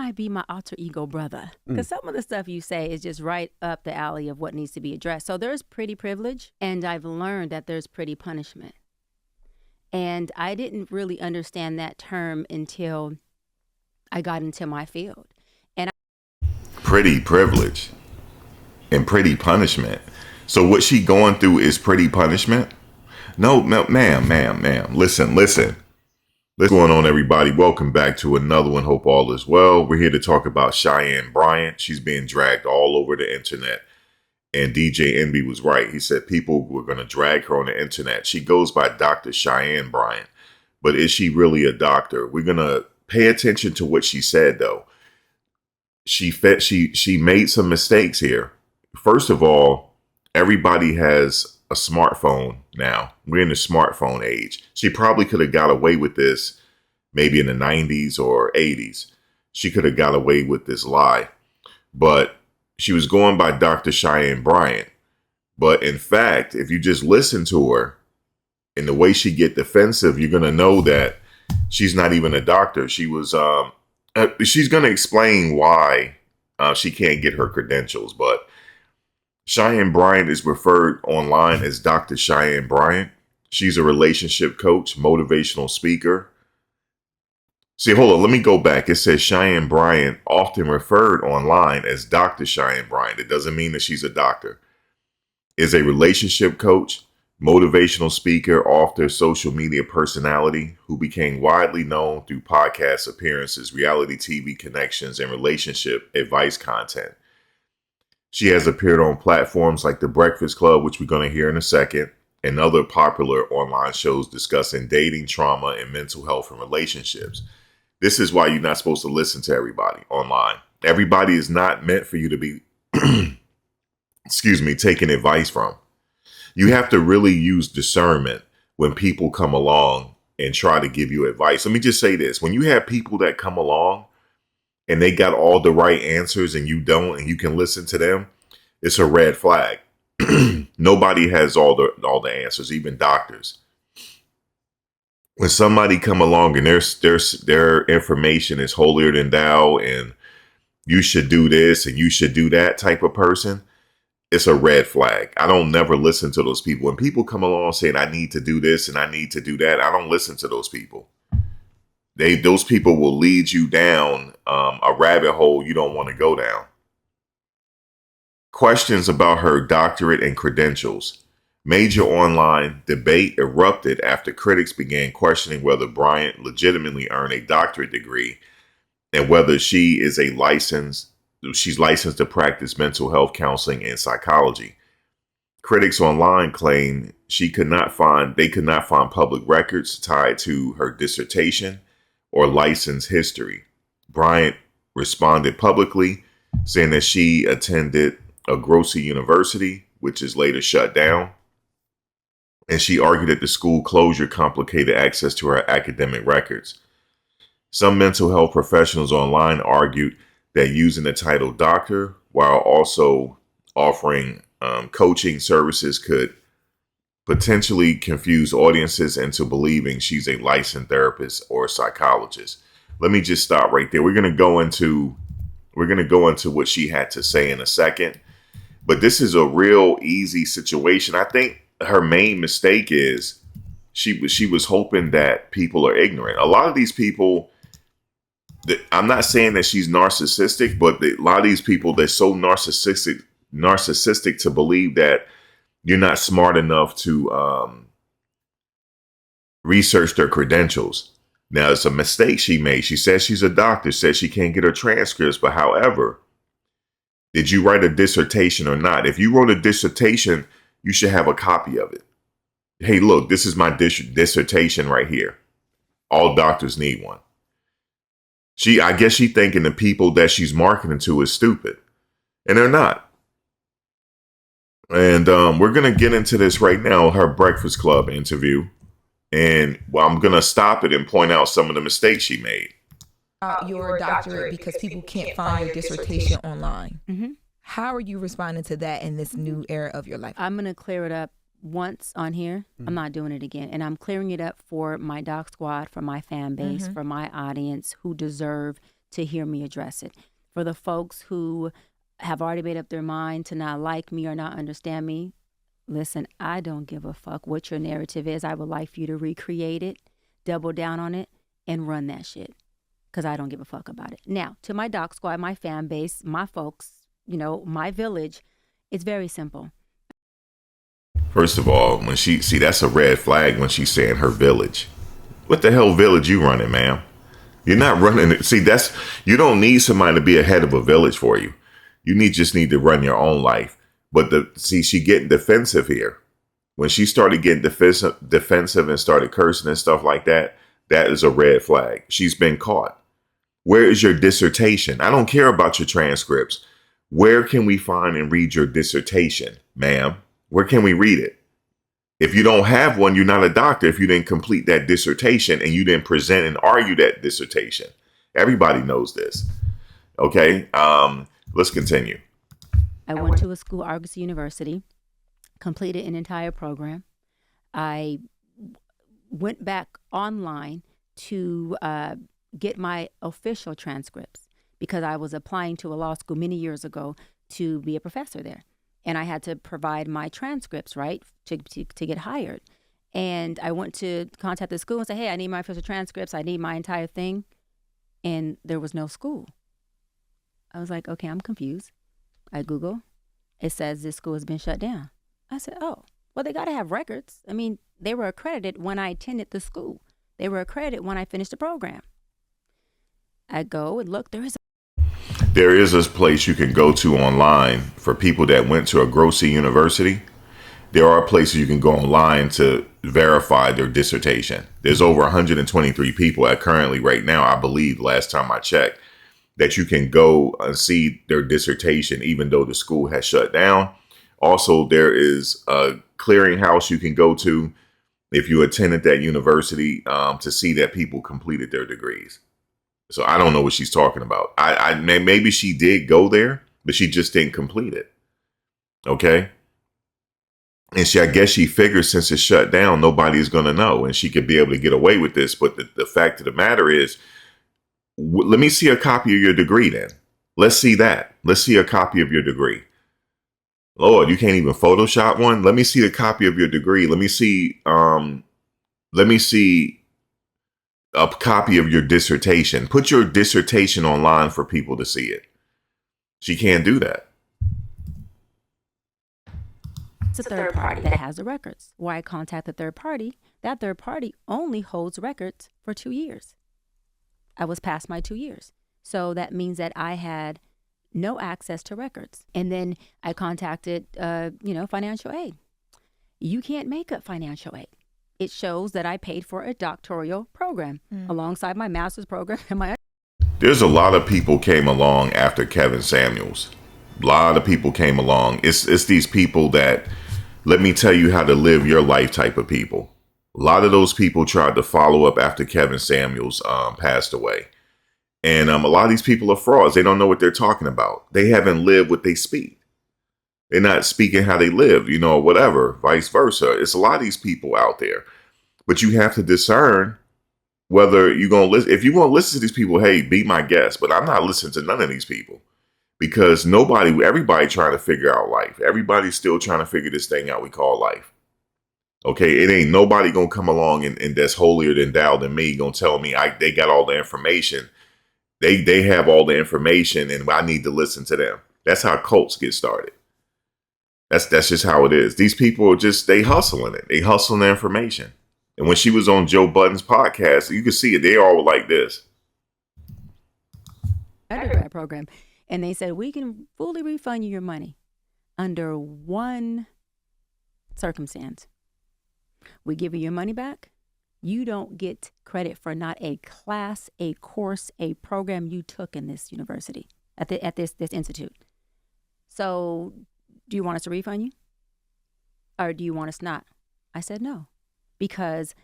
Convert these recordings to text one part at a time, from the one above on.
might be my alter ego brother. Because some of the stuff you say is just right up the alley of what needs to be addressed. So there's pretty privilege, and I've learned that there's pretty punishment. And I didn't really understand that term until I got into my field. And Pretty privilege and pretty punishment. So what she going through is pretty punishment? No, ma'am. Listen. What's going on, everybody? Welcome back to another one. Hope all is well. We're here to talk about Cheyenne Bryant. She's being dragged all over the internet. And DJ Envy was right. He said people were going to drag her on the internet. She goes by Dr. Cheyenne Bryant. But is she really a doctor? We're going to pay attention to what she said, though. She made some mistakes here. First of all, everybody has a smartphone now. We're in the smartphone age. She probably could have got away with this maybe in the 90s or 80s. She could have got away with this lie. But she was going by Dr. Cheyenne Bryant. But in fact, if you just listen to her and the way she get defensive, you're going to know that she's not even a doctor. She's going to explain why she can't get her credentials. But Cheyenne Bryant is referred online as Dr. Cheyenne Bryant. She's a relationship coach, motivational speaker. See, hold on, let me go back. It says Cheyenne Bryant, often referred online as Dr. Cheyenne Bryant. It doesn't mean that she's a doctor. Is a relationship coach, motivational speaker, author, social media personality who became widely known through podcast appearances, reality TV connections, and relationship advice content. She has appeared on platforms like The Breakfast Club, which we're going to hear in a second, and other popular online shows discussing dating, trauma, and mental health and relationships. This is why you're not supposed to listen to everybody online. Everybody is not meant for you to be, taking advice from. You have to really use discernment when people come along and try to give you advice. Let me just say this. When you have people that come along and they got all the right answers and you don't, and you can listen to them, it's a red flag. Nobody has all the answers, even doctors. When somebody come along and their information is holier than thou and you should do this and you should do that type of person, it's a red flag. I don't never listen to those people. When people come along saying I need to do this and I need to do that, I don't listen to those people. Those people will lead you down a rabbit hole you don't want to go down. Questions about her doctorate and credentials. Major online debate erupted after critics began questioning whether Bryant legitimately earned a doctorate degree and whether she's licensed to practice mental health counseling and psychology. Critics online claim they could not find public records tied to her dissertation or license history. Bryant responded publicly, saying that she attended a Grossi University, which is later shut down. And she argued that the school closure complicated access to her academic records. Some mental health professionals online argued that using the title doctor while also offering coaching services could potentially confuse audiences into believing she's a licensed therapist or psychologist. Let me just stop right there. We're going to go into what she had to say in a second. But this is a real easy situation. I think her main mistake is she was hoping that people are ignorant. A lot of these people, I'm not saying that she's narcissistic, but a lot of these people, they're so narcissistic to believe that you're not smart enough to research their credentials. Now, it's a mistake she made. She says she's a doctor, says she can't get her transcripts. But however, did you write a dissertation or not? If you wrote a dissertation, you should have a copy of it. Hey, look, this is my dissertation right here. All doctors need one. I guess she's thinking the people that she's marketing to is stupid. And they're not. And we're going to get into this right now, her Breakfast Club interview. And I'm going to stop it and point out some of the mistakes she made. Your doctorate because people can't find your dissertation online. Mm-hmm. How are you responding to that in this new era of your life? I'm going to clear it up once on here. I'm not doing it again. And I'm clearing it up for my doc squad, for my fan base, for my audience who deserve to hear me address it. For the folks who have already made up their mind to not like me or not understand me, listen, I don't give a fuck what your narrative is. I would like for you to recreate it, double down on it, and run that shit, because I don't give a fuck about it. Now, to my doc squad, my fan base, my folks, my village, it's very simple. First of all, when that's a red flag when she's saying her village. What the hell village you running, ma'am? You're not running it. See, you don't need somebody to be a head of a village for you. You just need to run your own life. But she getting defensive here. When she started getting defensive and started cursing and stuff like that, that is a red flag. She's been caught. Where is your dissertation? I don't care about your transcripts. Where can we find and read your dissertation, ma'am? Where can we read it? If you don't have one, you're not a doctor if you didn't complete that dissertation and you didn't present and argue that dissertation. Everybody knows this. Okay, let's continue. I went to a school, Argosy University, completed an entire program. I went back online to get my official transcripts because I was applying to a law school many years ago to be a professor there. And I had to provide my transcripts, right, to get hired. And I went to contact the school and say, hey, I need my official transcripts. I need my entire thing. And there was no school. I was like, okay, I'm confused. I Google. It says this school has been shut down. I said, oh, well, they got to have records. I mean, they were accredited when I attended the school. They were accredited when I finished the program. I go and look, there is a place you can go to online for people that went to a Grossi University. There are places you can go online to verify their dissertation. There's over 123 people currently right now, I believe, last time I checked, that you can go and see their dissertation, even though the school has shut down. Also, there is a clearinghouse you can go to if you attended that university to see that people completed their degrees. So I don't know what she's talking about. Maybe she did go there, but she just didn't complete it. Okay. And I guess she figures since it's shut down, nobody's going to know and she could be able to get away with this. But the fact of the matter is, let me see a copy of your degree then. Let's see that. Let's see a copy of your degree. Lord, you can't even Photoshop one? Let me see the copy of your degree. Let me see a copy of your dissertation. Put your dissertation online for people to see it. She can't do that. It's a third party that has the records. Why I contact the third party, that third party only holds records for 2 years. I was past my 2 years. So that means that I had no access to records. And then I contacted, financial aid. You can't make up financial aid. It shows that I paid for a doctoral program alongside my master's program and my. There's a lot of people came along after Kevin Samuels. A lot of people came along. It's these people that let me tell you how to live your life type of people. A lot of those people tried to follow up after Kevin Samuels passed away. And a lot of these people are frauds. They don't know what they're talking about. They haven't lived what they speak. They're not speaking how they live, or whatever, vice versa. It's a lot of these people out there. But you have to discern whether you're going to listen. If you want to listen to these people, hey, be my guest. But I'm not listening to none of these people. Because everybody trying to figure out life. Everybody's still trying to figure this thing out we call life. Okay, it ain't nobody going to come along and that's holier than thou than me going to tell me they got all the information. They have all the information and I need to listen to them. That's how cults get started. That's just how it is. These people are they hustling it. They hustling the information. And when she was on Joe Budden's podcast, you could see it. They all were like this. Undergrad program. And they said, we can fully refund you your money under one circumstance. We give you your money back. You don't get credit for not a class, a course, a program you took in this university, at this institute. So do you want us to refund you? Or do you want us not? I said no, because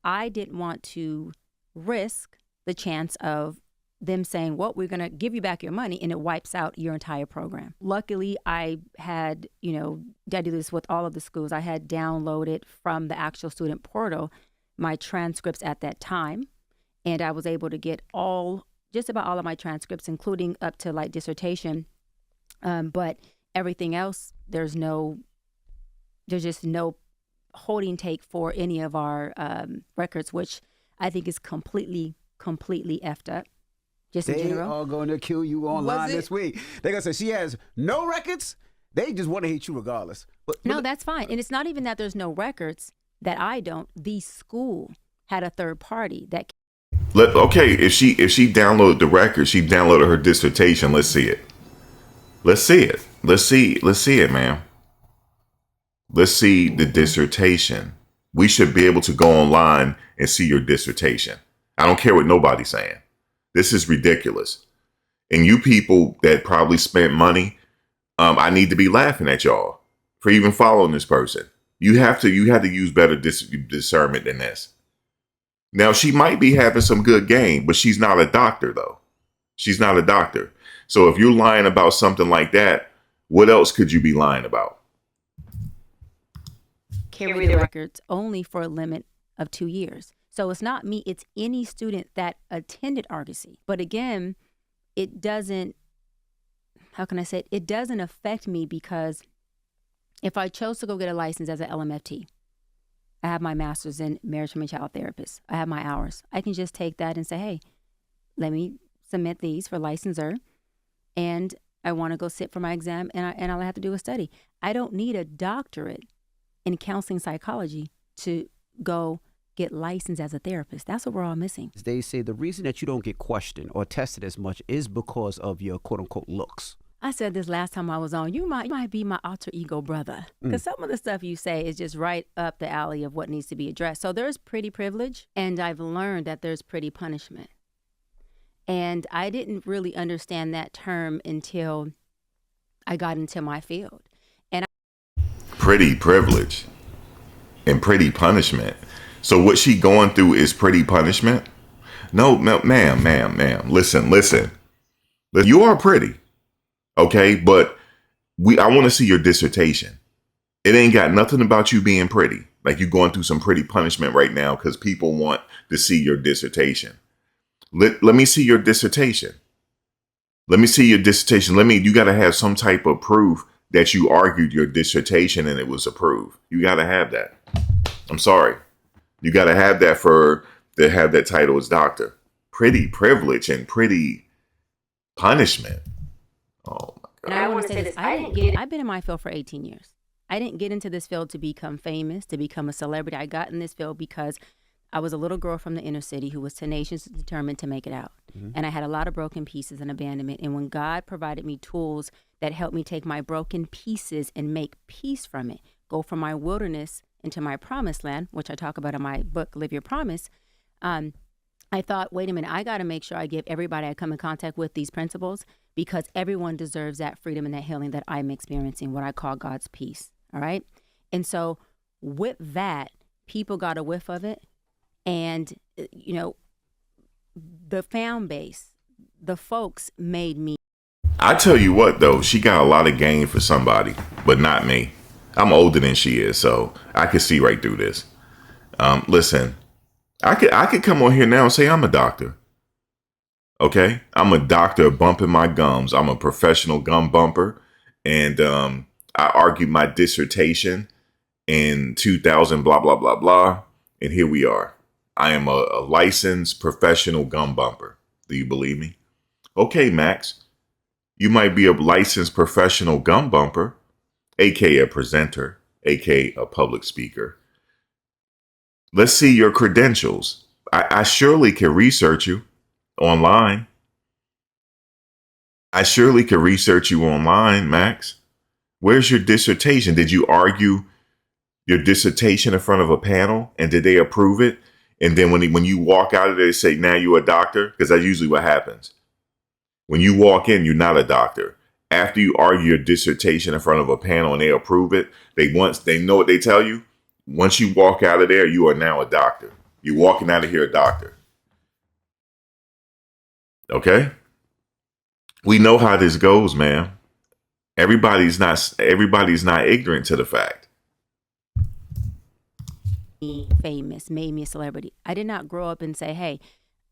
I didn't want to risk the chance of them saying, well, we're going to give you back your money, and it wipes out your entire program. Luckily, I had, I do this with all of the schools. I had downloaded from the actual student portal my transcripts at that time, and I was able to get all just about all of my transcripts, including up to like dissertation. But everything else, there's just no holding take for any of our records, which I think is completely effed up. Just in They general. are going to kill you online this week. They're going to say she has no records. They just want to hate you regardless. But No, that's fine. And it's not even that there's no records that I don't. The school had a third party that. Okay, if she downloaded the record, she downloaded her dissertation. Let's see it. Let's see it. Let's see it, ma'am. Let's see the dissertation. We should be able to go online and see your dissertation. I don't care what nobody's saying. This is ridiculous. And you people that probably spent money, I need to be laughing at y'all for even following this person. You had to use better discernment than this. Now, she might be having some good game, but she's not a doctor, though. She's not a doctor. So if you're lying about something like that, what else could you be lying about? Carry the records only for a limit of 2 years. So it's not me, it's any student that attended Argosy. But again, it doesn't, how can I say it? It doesn't affect me because if I chose to go get a license as an LMFT, I have my master's in marriage and child therapist. I have my hours. I can just take that and say, hey, let me submit these for licensure. And I want to go sit for my exam and I'll have to do a study. I don't need a doctorate in counseling psychology to go get licensed as a therapist. That's what we're all missing. They say the reason that you don't get questioned or tested as much is because of your quote unquote looks. I said this last time I was on, you might be my alter ego brother. Because some of the stuff you say is just right up the alley of what needs to be addressed. So there's pretty privilege, and I've learned that there's pretty punishment. And I didn't really understand that term until I got into my field. Pretty privilege and pretty punishment. So what she going through is pretty punishment? No, ma'am. Listen. You are pretty. Okay, but I want to see your dissertation. It ain't got nothing about you being pretty. Like you going through some pretty punishment right now because people want to see your dissertation. Let me see your dissertation. Let me see your dissertation. You got to have some type of proof that you argued your dissertation and it was approved. You got to have that. I'm sorry. You got to have that to have that title as doctor. Pretty privilege and pretty punishment. Oh my God. And I want to say this. I've been in my field for 18 years. I didn't get into this field to become famous, to become a celebrity. I got in this field because I was a little girl from the inner city who was tenacious and determined to make it out. Mm-hmm. And I had a lot of broken pieces and abandonment. And when God provided me tools that helped me take my broken pieces and make peace from it, go from my wilderness into my promised land, which I talk about in my book, Live Your Promise, I thought, wait a minute, I got to make sure I give everybody I come in contact with these principles because everyone deserves that freedom and that healing that I'm experiencing, what I call God's peace. All right. And so with that, people got a whiff of it. And, the fan base, the folks made me. I tell you what, though, she got a lot of game for somebody, but not me. I'm older than she is, so I can see right through this. Listen, I could come on here now and say I'm a doctor. Okay? I'm a doctor of bumping my gums. I'm a professional gum bumper. And I argued my dissertation in 2000, blah, blah, blah, blah. And here we are. I am a licensed professional gum bumper. Do you believe me? Okay, Max. You might be a licensed professional gum bumper, aka a presenter, aka a public speaker. Let's see your credentials. I surely can research you online. I surely can research you online, Max. Where's your dissertation? Did you argue your dissertation in front of a panel and did they approve it? And then when you walk out of there, they say, now you're a doctor? Because that's usually what happens. When you walk in, you're not a doctor. After you argue your dissertation in front of a panel and they approve it, they know what they tell you. Once you walk out of there, you are now a doctor. You're walking out of here a doctor. Okay? We know how this goes, man. Everybody's not ignorant to the fact. Famous, made me a celebrity. I did not grow up and say, hey,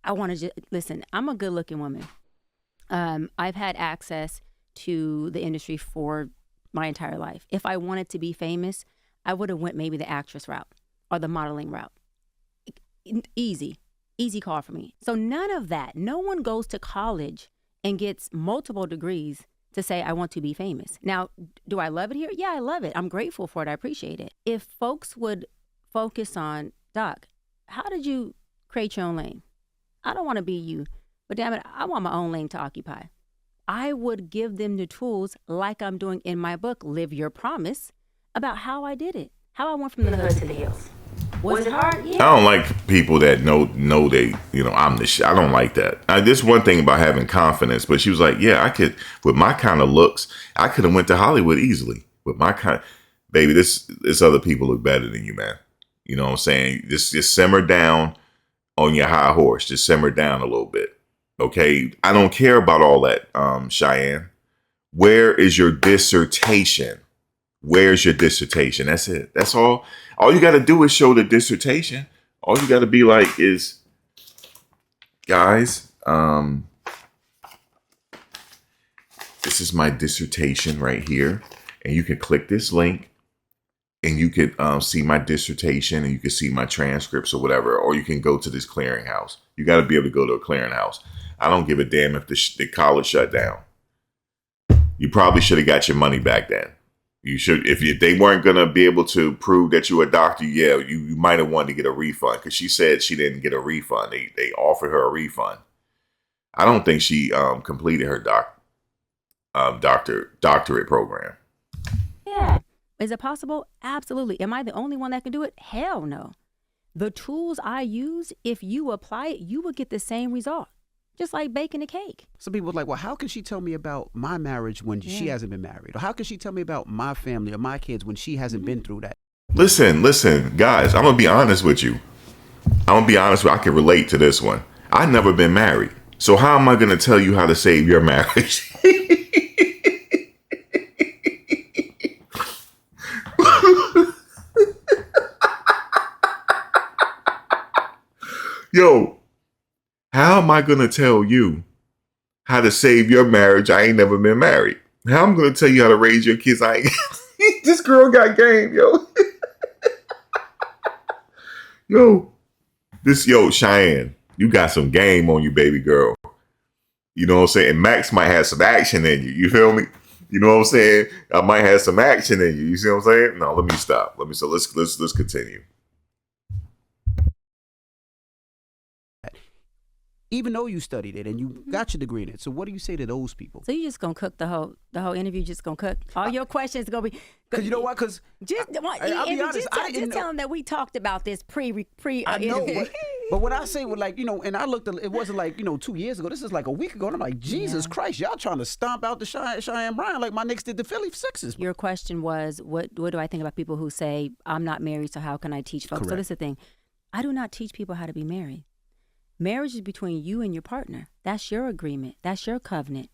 I want to just listen. I'm a good looking woman. I've had access to the industry for my entire life. If I wanted to be famous, I would have went maybe the actress route or the modeling route. Easy call for me. So none of that. No one goes to college and gets multiple degrees to say, I want to be famous. Now, do I love it here? Yeah, I love it. I'm grateful for it. I appreciate it. If folks would focus on, Doc, how did you create your own lane? I don't want to be you, but damn it, I want my own lane to occupy. I would give them the tools like I'm doing in my book, Live Your Promise, about how I did it, how I went from the hood to the hills. Was it hard? Yeah. I don't like people that know they, I'm the shit. I don't like that. This one thing about having confidence, but she was like, yeah, I could, with my kind of looks, I could have went to Hollywood easily. With my kind, baby, this other people look better than you, man. You know what I'm saying? Just simmer down on your high horse. Just simmer down a little bit. Okay? I don't care about all that, Cheyenne. Where is your dissertation? Where's your dissertation? That's it. That's all. All you got to do is show the dissertation. All you got to be like is, guys, this is my dissertation right here. And you can click this link and you can see my dissertation and you can see my transcripts or whatever. Or you can go to this clearinghouse. You got to be able to go to a clearinghouse. I don't give a damn if the college shut down. You probably should have got your money back then. You should, if they weren't going to be able to prove that you were a doctor, yeah, you might have wanted to get a refund because she said she didn't get a refund. They offered her a refund. I don't think she completed her doctorate program. Yeah. Is it possible? Absolutely. Am I the only one that can do it? Hell no. The tools I use, if you apply it, you will get the same result. Just like baking a cake. Some people are like, well, how can she tell me about my marriage when she hasn't been married? Or how can she tell me about my family or my kids when she hasn't been through that? Listen, guys, I'm going to be honest with you. I can relate to this one. I've never been married. So how am I going to tell you how to save your marriage? Yo. How am I going to tell you how to save your marriage? I ain't never been married. How am I going to tell you how to raise your kids? This girl got game, yo. Yo, Cheyenne, you got some game on you, baby girl. You know what I'm saying? Max might have some action in you. You feel me? You know what I'm saying? I might have some action in you. You see what I'm saying? No, let me stop. Let's continue. Even though you studied it and you got your degree in it. So what do you say to those people? So you just gonna cook the whole interview? Just gonna cook all your questions gonna be? Because you know what? Because I'll be honest, just tell them that we talked about this pre. I know, but what I say was like, and I looked. It wasn't like 2 years ago. This is like a week ago. And I'm like, Jesus Christ, y'all trying to stomp out the Cheyenne Bryant like my Knicks did the Philly Sixers. Your question was, what do I think about people who say I'm not married, so how can I teach folks? Correct. So this is the thing, I do not teach people how to be married. Marriage is between you and your partner. That's your agreement. That's your covenant.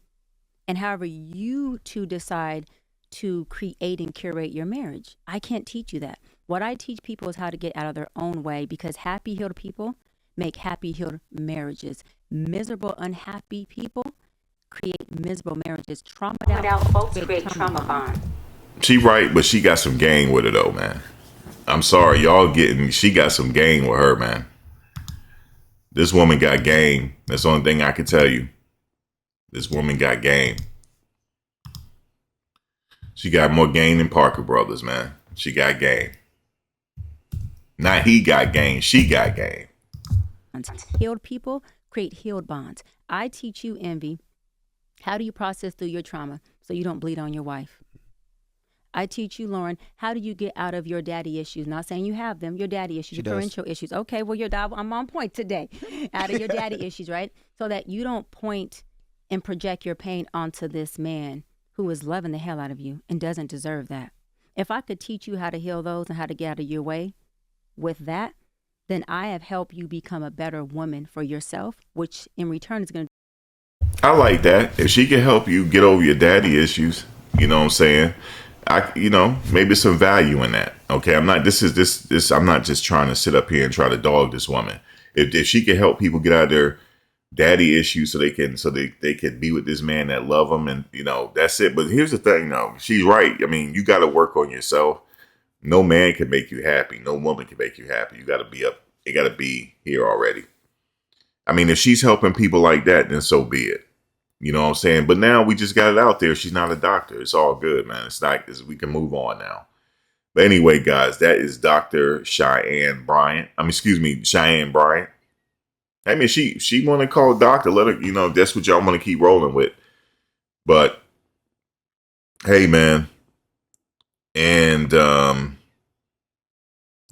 And however you two decide to create and curate your marriage, I can't teach you that. What I teach people is how to get out of their own way, because happy, healed people make happy, healed marriages. Miserable, unhappy people create miserable marriages. Trauma out folks create trauma bond. She right, but she got some game with her though, man. I'm sorry, she got some game with her, man. This woman got game. That's the only thing I can tell you. This woman got game. She got more game than Parker Brothers, man. She got game. Not he got game. She got game. Healed people create healed bonds. I teach you, Envy, how do you process through your trauma so you don't bleed on your wife? I teach you, Lauren, how do you get out of your daddy issues? Not saying you have them, your daddy issues, your parental issues. Okay, well, I'm on point today. Out of your daddy issues, right? So that you don't point and project your pain onto this man who is loving the hell out of you and doesn't deserve that. If I could teach you how to heal those and how to get out of your way with that, then I have helped you become a better woman for yourself, which in return is going to. I like that. If she can help you get over your daddy issues, you know what I'm saying? Maybe some value in that. Okay, I'm not just trying to sit up here and try to dog this woman. If she can help people get out of their daddy issues so they can be with this man that love them, and that's it. But here's the thing, though, she's right. I mean, you got to work on yourself. No man can make you happy. No woman can make you happy. You got to be up. You got to be here already. I mean, if she's helping people like that, then so be it. You know what I'm saying? But now we just got it out there. She's not a doctor. It's all good, man. It's like we can move on now. But anyway, guys, that is Dr. Cheyenne Bryant. Cheyenne Bryant. I mean, she want to call a doctor. Let her, that's what y'all want to keep rolling with. But hey, man. And I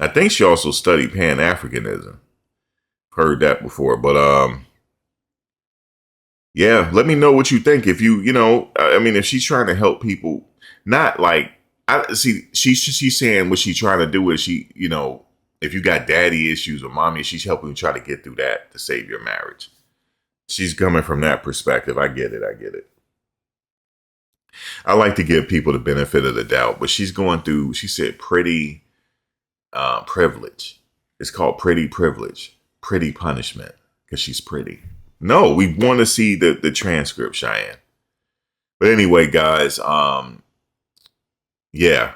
think she also studied Pan-Africanism. Heard that before. But yeah, let me know what you think. If if she's trying to help people, not like, she's saying what she's trying to do is if you got daddy issues or mommy, she's helping you try to get through that to save your marriage. She's coming from that perspective. I get it. I like to give people the benefit of the doubt, but she's going through, she said, pretty privilege. It's called pretty privilege, pretty punishment, because she's pretty. No, we want to see the transcript, Cheyenne. But anyway, guys, yeah.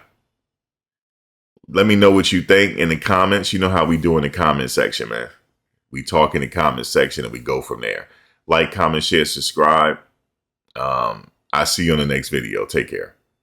Let me know what you think in the comments. You know how we do in the comment section, man. We talk in the comment section and we go from there. Like, comment, share, subscribe. I'll see you on the next video. Take care.